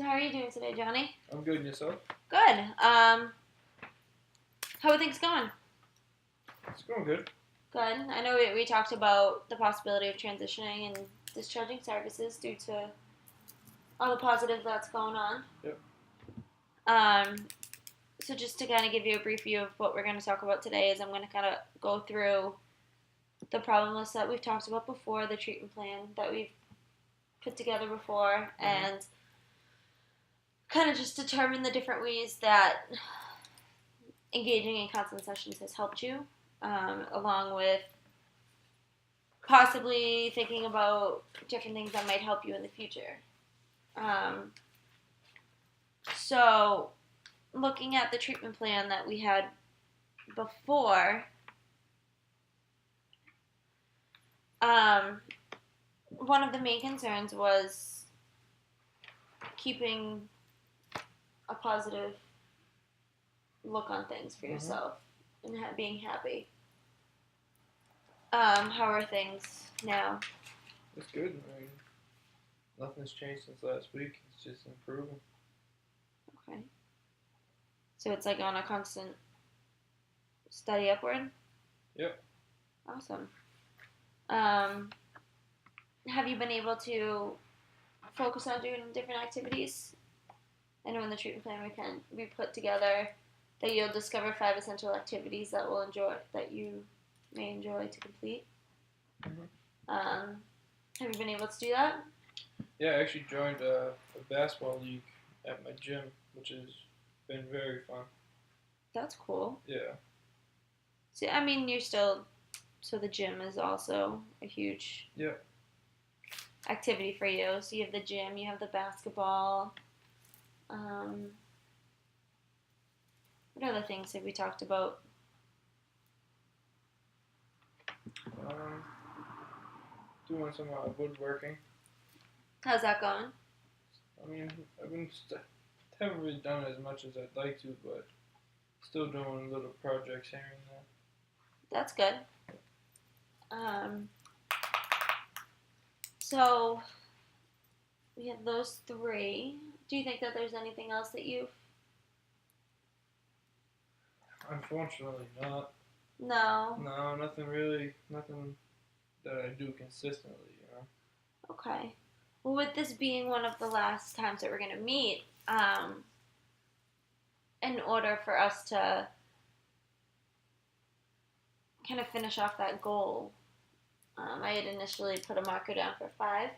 So how are you doing today, Johnny? I'm good, and yourself? Good. How are things going? It's going good. Good. I know we talked about the possibility of transitioning and discharging services due to all the positive that's going on. Yep. Um, so just to kind of give you a brief view of what we're going to talk about today is I'm going to kind of go through the problem list that we've talked about before, the treatment plan that we've put together before, and kind of just determine the different ways that engaging in counseling sessions has helped you, along with possibly thinking about different things that might help you in the future. So, looking at the treatment plan that we had before, one of the main concerns was keeping a positive look on things for yourself and being happy. How are things now? It's good. I mean, nothing's changed since last week. It's just improving. Okay. So it's like on a constant steady upward? Yep. Awesome. Have you been able to focus on doing different activities? I know in the treatment plan we put together that you'll discover 5 essential activities that you may enjoy to complete. Have you been able to do that? Yeah, I actually joined a basketball league at my gym, which has been very fun. That's cool. Yeah. So, so the gym is also a huge activity for you. So you have the gym, you have the basketball. What other things have we talked about? Doing some woodworking. How's that going? I mean, haven't really done as much as I'd like to, but still doing little projects here and there. That's good. So we have those 3. Do you think that there's anything else that you've... Unfortunately not. No. No, nothing really. Nothing that I do consistently, you know. Okay. Well, with this being one of the last times that we're going to meet, in order for us to kind of finish off that goal, I had initially put a marker down for 5.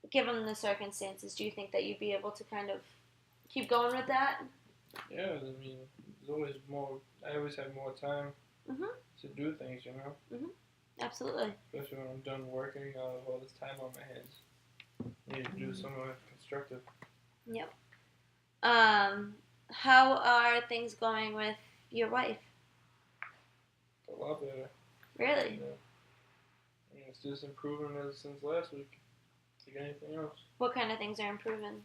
Given the circumstances, do you think that you'd be able to kind of keep going with that? Yeah, I mean, there's always more. I always have more time to do things, you know. Absolutely. Especially when I'm done working, I'll have all this time on my hands. I need to do something constructive. Yep. How are things going with your wife? A lot better. Really? Yeah. I mean, it's just improving since last week. Like anything else. What kind of things are improving?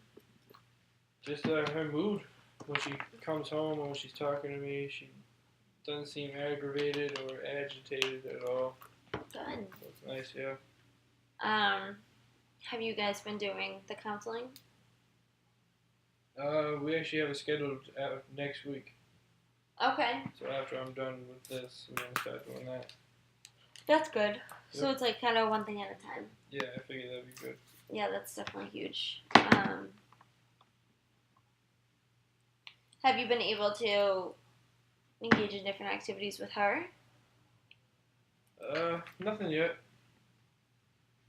Just her mood. When she comes home or when she's talking to me, she doesn't seem aggravated or agitated at all. Good. So it's nice, yeah. Have you guys been doing the counseling? We actually have it scheduled next week. Okay. So after I'm done with this, I'm gonna start doing that. That's good. Yep. So it's like kind of one thing at a time. Yeah, I figured that'd be good. Yeah, that's definitely huge. Have you been able to engage in different activities with her? Nothing yet.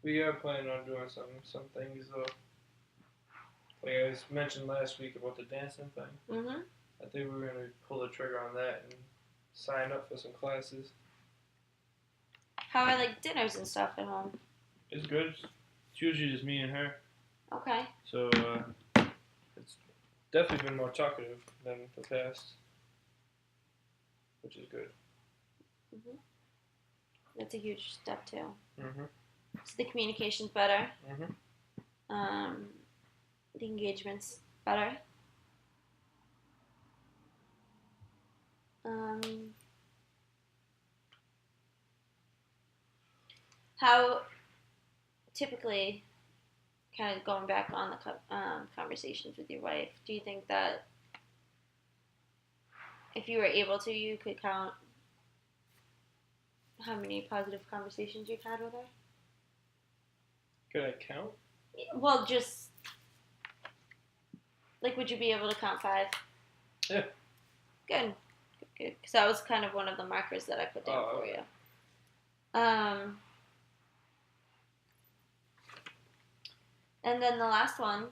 We are planning on doing some things though. Like I mentioned last week about the dancing thing. I think we're gonna pull the trigger on that and sign up for some classes. How are like dinners and stuff at home? It's good. It's usually just me and her. Okay. So it's definitely been more talkative than the past, which is good. That's a huge step too. So the communication's better. The engagement's better. How typically kind of going back on the conversations with your wife, do you think that if you were able to, you could count how many positive conversations you've had with her? Could I count? Well, just like, would you be able to count 5? Yeah. Good. Good. Because that was kind of one of the markers that I put down for you. And then the last one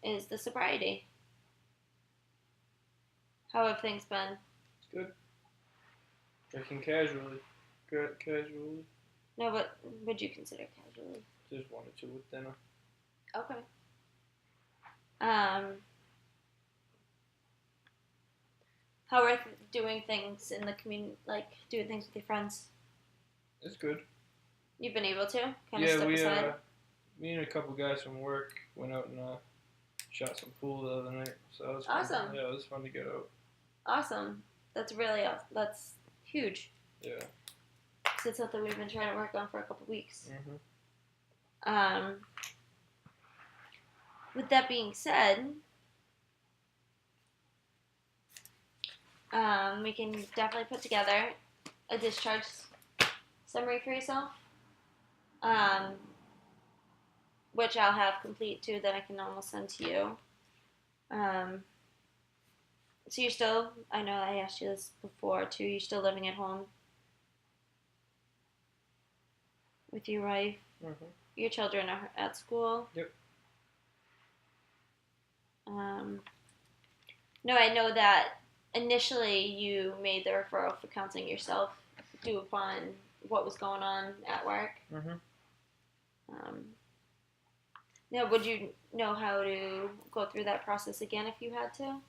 is the sobriety. How have things been? It's good. Drinking casually. Casually. No, what would you consider casually? Just 1 or 2 with dinner. Okay. How are doing things in the community, like doing things with your friends? It's good. You've been able to kind of Yeah, step we aside? me and a couple guys from work went out and shot some pool the other night. So that was Awesome. fun. Yeah, it was fun to get out. Awesome. That's really awesome. That's huge. Yeah. So it's something we've been trying to work on for a couple weeks. Mhm. With that being said, we can definitely put together a discharge summary for yourself, which I'll have complete too, that I can almost send to you. So you're still, I know I asked you this before too, you're still living at home with your wife? Mhm. Your children are at school? Yep. No, I know that initially you made the referral for counseling yourself due upon what was going on at work. Mhm. Now, would you know how to go through that process again if you had to?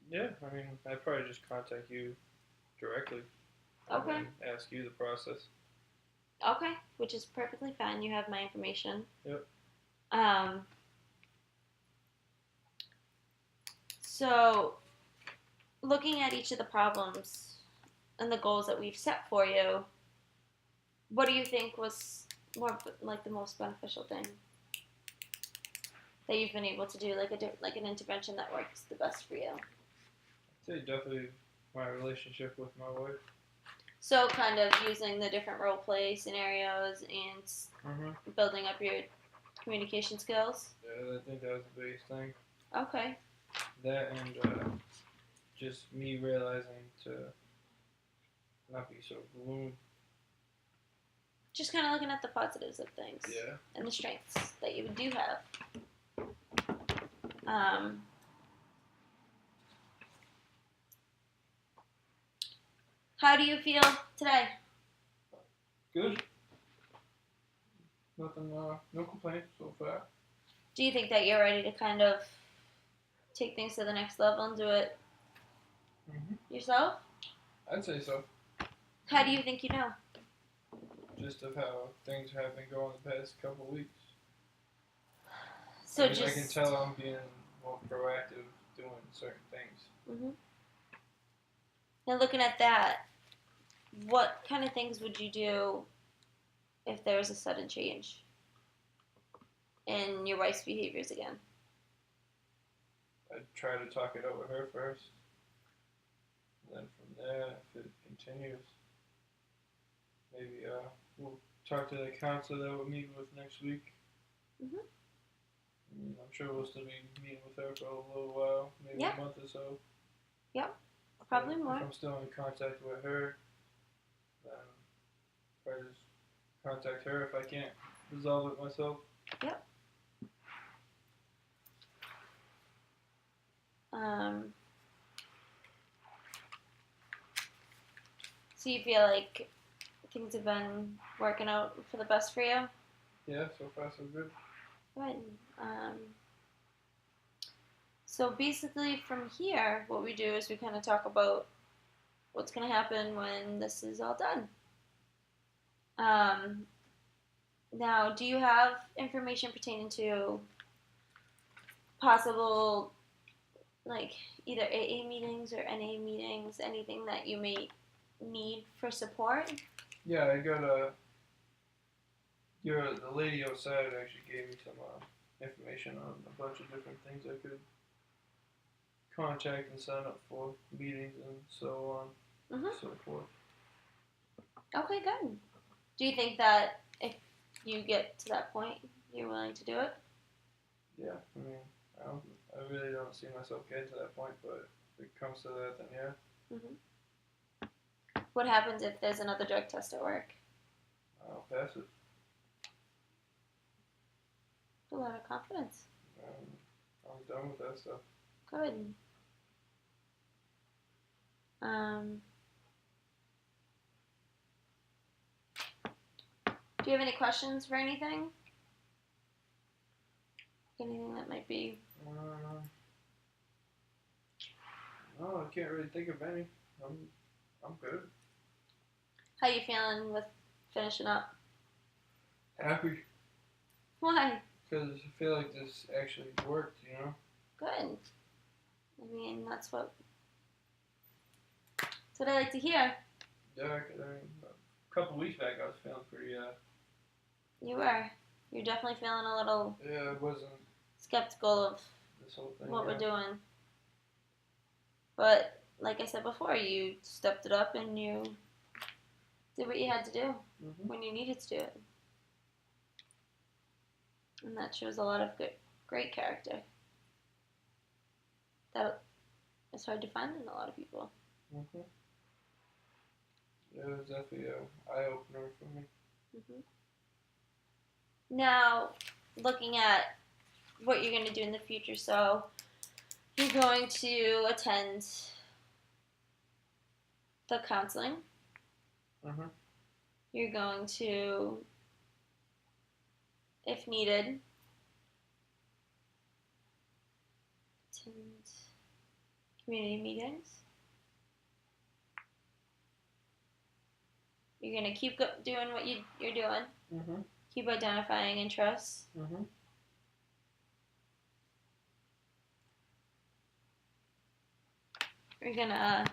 Yeah, I mean, I'd probably just contact you directly. Okay. And ask you the process. Okay, which is perfectly fine. You have my information. Yep. So, looking at each of the problems and the goals that we've set for you, what do you think was more like the most beneficial thing that you've been able to do, like an intervention that works the best for you? I'd say definitely my relationship with my wife. So, kind of using the different role play scenarios and building up your communication skills. Yeah, I think that was the biggest thing. Okay. That and just me realizing to not be so gloomy. Just kind of looking at the positives of things. Yeah. And the strengths that you do have. How do you feel today? Good. Nothing, no complaints so far. Do you think that you're ready to kind of take things to the next level and do it yourself? I'd say so. How do you think you know? Just of how things have been going the past couple of weeks. So I can tell I'm being more proactive doing certain things. Now looking at that, what kind of things would you do if there was a sudden change in your wife's behaviors again? I'd try to talk it out with her first. And then from there, if it continues, maybe we'll talk to the counselor that we're meeting with next week. I'm sure we'll still be meeting with her for a little while, maybe a month or so. Yep, probably more. If I'm still in contact with her, then I'll just contact her if I can't resolve it myself. Yep. So you feel like things have been working out for the best for you? Yeah, so far so good. Good. So basically from here, what we do is we kind of talk about what's going to happen when this is all done. Now, do you have information pertaining to possible, like, either AA meetings or NA meetings, anything that you may need for support? Yeah, I got the lady outside actually gave me some information on a bunch of different things I could contact and sign up for meetings and so on and so forth. Okay, good. Do you think that if you get to that point, you're willing to do it? Yeah, I mean, I really don't see myself getting to that point, but if it comes to that, then yeah. What happens if there's another drug test at work? I'll pass it. A lot of confidence. I'm done with that stuff. Good. Do you have any questions for anything? Anything that might be... No, I can't really think of any. I'm good. How you feeling with finishing up? Happy. Why? Because I feel like this actually worked, you know? Good. I mean, that's what I like to hear. Yeah, a couple weeks back I was feeling pretty, You were. You're definitely feeling a little... Yeah, I wasn't... skeptical of this whole thing, what we're doing. But, like I said before, you stepped it up and you did what you had to do when you needed to do it. And that shows a lot of great character. That is hard to find in a lot of people. Yeah, it was definitely an eye-opener for me. Now, looking at what you're going to do in the future, so you're going to attend the counseling. You're going to, if needed, attend community meetings. You're going to keep doing what you're doing. Keep identifying interests. You're going to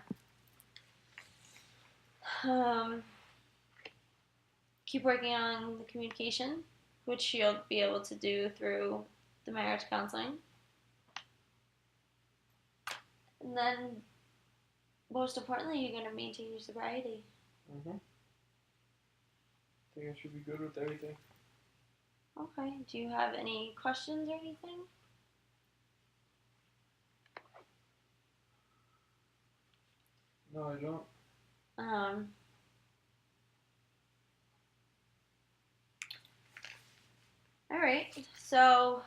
keep working on the communication, which you'll be able to do through the marriage counseling. And then, most importantly, you're going to maintain your sobriety. I think I should be good with everything. Okay. Do you have any questions or anything? No, I don't. All right. So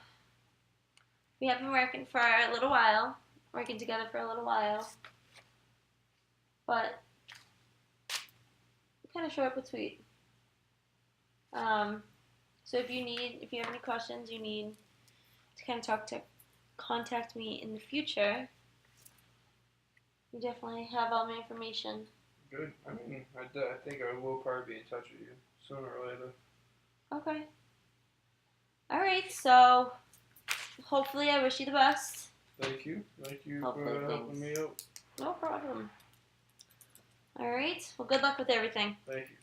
we have been working for a little while, working together for a little while, but kind of short but sweet. So if you have any questions, you need to kind of contact me in the future. You definitely have all my information. Good. I mean, I think I will probably be in touch with you sooner or later. Okay. All right. So hopefully, I wish you the best. Thank you. Thank you Hopefully for helping me out. No problem. All right. Well, good luck with everything. Thank you.